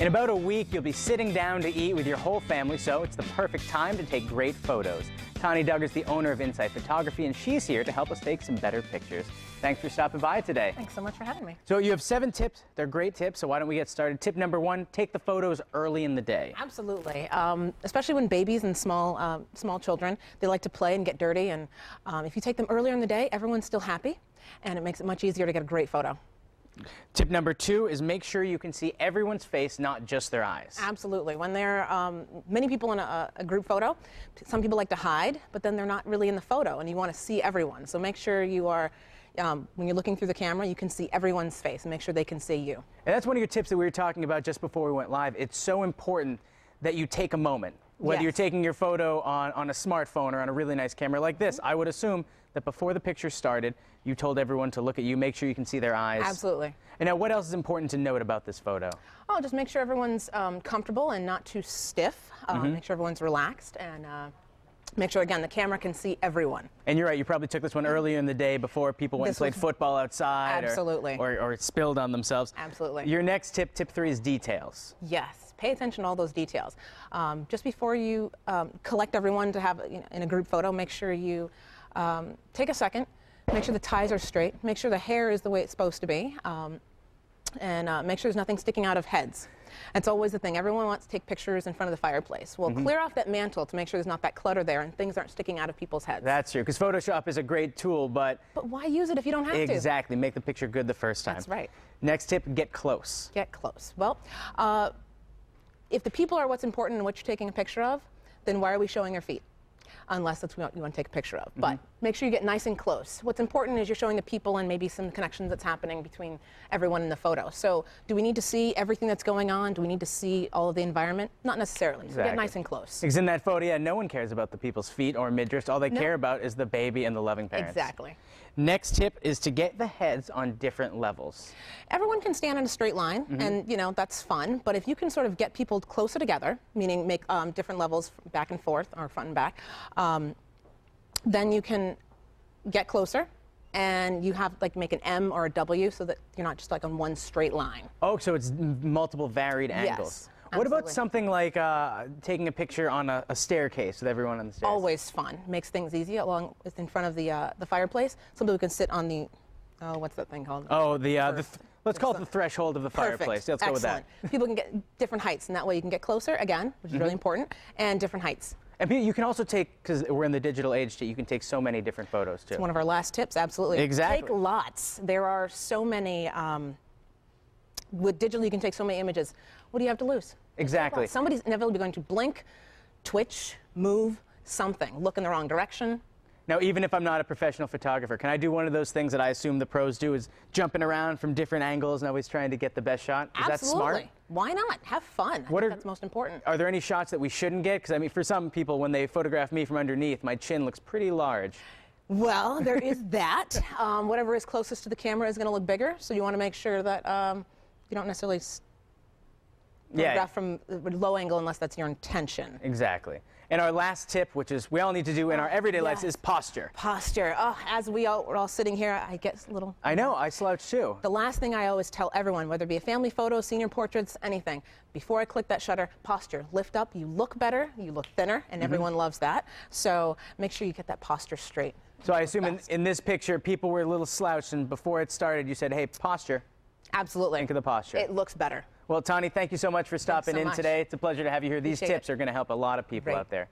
In about a week, you'll be sitting down to eat with your whole family, so it's the perfect time to take great photos. Tani Dugger is the owner of Insight Photography, and she's here to help us take some better pictures. Thanks for stopping by today. Thanks so much for having me. So you have 7 tips. They're great tips, so why don't we get started? Tip number 1, take the photos early in the day. Absolutely. Especially when babies and small children, they like to play and get dirty. And if you take them earlier in the day, everyone's still happy, and it makes it much easier to get a great photo. Tip number 2 is make sure you can see everyone's face, not just their eyes. Absolutely. When there are many people in a group photo, some people like to hide, but then they're not really in the photo, and you want to see everyone. So make sure you are, when you're looking through the camera, you can see everyone's face and make sure they can see you. And that's one of your tips that we were talking about just before we went live. It's so important that you take a moment. Whether you're taking your photo on a smartphone or on a really nice camera like this, I would assume that before the picture started, you told everyone to look at you, make sure you can see their eyes. Absolutely. And now, what else is important to note about this photo? Oh, just make sure everyone's comfortable and not too stiff. Make sure everyone's relaxed, and make sure, again, the camera can see everyone. And you're right, you probably took this one earlier in the day before people went and played football outside. Absolutely. Or spilled on themselves. Absolutely. Your next tip, tip 3, is details. Yes. Pay attention to all those details. Just before you collect everyone to have in a group photo, make sure you take a second, make sure the ties are straight, make sure the hair is the way it's supposed to be, and make sure there's nothing sticking out of heads. It's always the thing. Everyone wants to take pictures in front of the fireplace. Well, clear off that mantle to make sure there's not that clutter there and things aren't sticking out of people's heads. That's true, because Photoshop is a great tool, but why use it if you don't have to? Exactly. Make the picture good the first time. That's right. Next tip, get close. Get close. Well, if the people are what's important and what you're taking a picture of, then why are we showing their feet? Unless that's what you want to take a picture of. But make sure you get nice and close. What's important is you're showing the people and maybe some connections that's happening between everyone in the photo. So do we need to see everything that's going on? Do we need to see all of the environment? Not necessarily. Exactly. So get nice and close. Because in that photo, no one cares about the people's feet or midriffs. All they care about is the baby and the loving parents. Exactly. Next tip is to get the heads on different levels. Everyone can stand in a straight line, and that's fun. But if you can sort of get people closer together, meaning make different levels back and forth or front and back, then you can get closer, and you have make an M or a W so that you're not just on one straight line. Oh, so it's multiple varied angles. Yes. What about something like taking a picture on a staircase with everyone on the stairs? Always fun. Makes things easy along in front of the fireplace. Some people can sit on the, what's that thing called? Oh, let's call it the threshold of the fireplace. Let's go with that. People can get different heights, and that way you can get closer, again, which is really important, and different heights. And you can also take, because we're in the digital age, you can take so many different photos, too. It's one of our last tips, absolutely. Exactly. Take lots. There are so many, with digital you can take so many images. What do you have to lose? Exactly. Somebody's inevitably going to blink, twitch, move, something, look in the wrong direction. Now, even if I'm not a professional photographer, can I do one of those things that I assume the pros do, is jumping around from different angles and always trying to get the best shot? Is that smart? Absolutely. Why not? Have fun. I think that's most important. Are there any shots that we shouldn't get? Because, I mean, for some people, when they photograph me from underneath, my chin looks pretty large. Well, there is that. Whatever is closest to the camera is going to look bigger, so you want to make sure that you don't necessarily photograph from a low angle unless that's your intention. Exactly. And our last tip, which is we all need to do in our everyday lives, is posture. Posture. Oh, as we're all sitting here, I get a little... I know, I slouch too. The last thing I always tell everyone, whether it be a family photo, senior portraits, anything, before I click that shutter, posture. Lift up, you look better, you look thinner, and everyone loves that. So make sure you get that posture straight. So I assume in this picture, people were a little slouched, and before it started, you said, hey, posture. Absolutely. Think of the posture. It looks better. Well, Tani, thank you so much for stopping in today. It's a pleasure to have you here. These tips are going to help a lot of people out there.